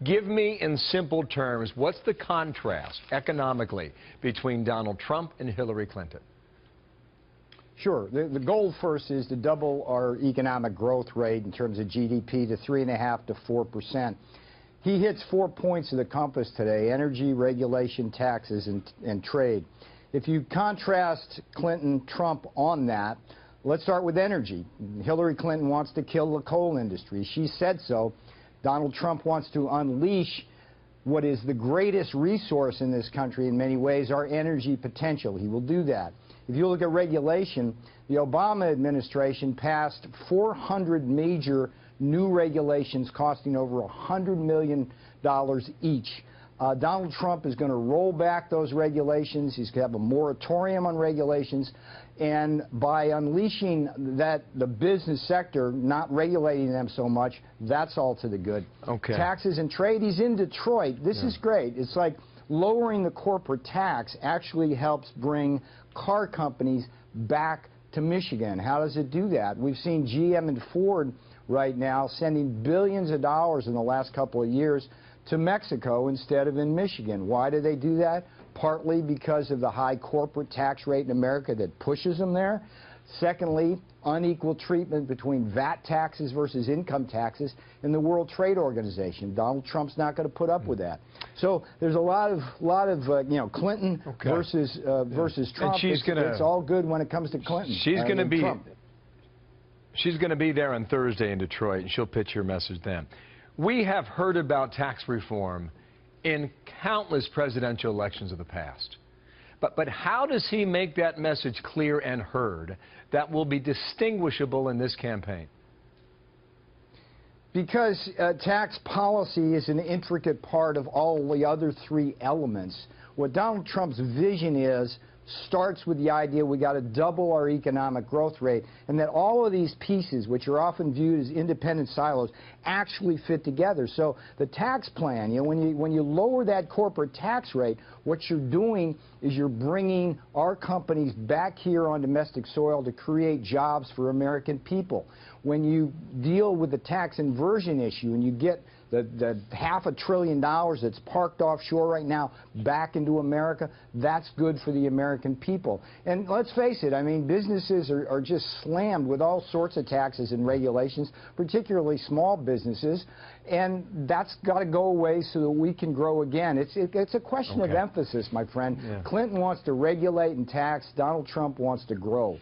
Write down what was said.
Give me, in simple terms, what's the contrast economically between Donald Trump and Hillary Clinton? Sure. The goal first is to double our economic growth rate in terms of GDP to 3.5% to 4%. He hits 4 points of the compass today: energy, regulation, taxes, and trade. If you contrast Clinton, Trump on that, let's start with energy. Hillary Clinton wants to kill the coal industry. She said so. Donald Trump wants to unleash what is the greatest resource in this country in many ways, our energy potential. He will do that. If you look at regulation, the Obama administration passed 400 major new regulations costing over $100 million each. Donald Trump is going to roll back those regulations. He's going to have a moratorium on regulations. And by unleashing the business sector, not regulating them so much, that's all to the good. Okay. Taxes and trade, he's in Detroit. This is great. It's like lowering the corporate tax actually helps bring car companies back to Michigan. How does it do that? We've seen GM and Ford right now sending billions of dollars in the last couple of years to Mexico instead of in Michigan. Why do they do that? Partly because of the high corporate tax rate in America that pushes them there. Secondly, unequal treatment between VAT taxes versus income taxes in the World Trade Organization. Donald Trump's not going to put up with that. So there's a lot of Clinton versus Trump. And it's all good when it comes to Clinton. She's going to be there on Thursday in Detroit, and she'll pitch her message then. We have heard about tax reform in countless presidential elections of the past. But how does he make that message clear and heard that will be distinguishable in this campaign? Because tax policy is an intricate part of all the other three elements. What Donald Trump's vision is starts with the idea we got to double our economic growth rate, and that all of these pieces, which are often viewed as independent silos, actually fit together. So the tax plan, when you lower that corporate tax rate, what you're doing is you're bringing our companies back here on domestic soil to create jobs for American people. When you deal with the tax inversion issue and you get the $500 billion that's parked offshore right now back into America, that's good for the American people. And let's face it, I mean, businesses are just slammed with all sorts of taxes and regulations, particularly small businesses, and that's got to go away so that we can grow again. It's a question of emphasis, my friend. Clinton wants to regulate and tax. Donald Trump wants to grow.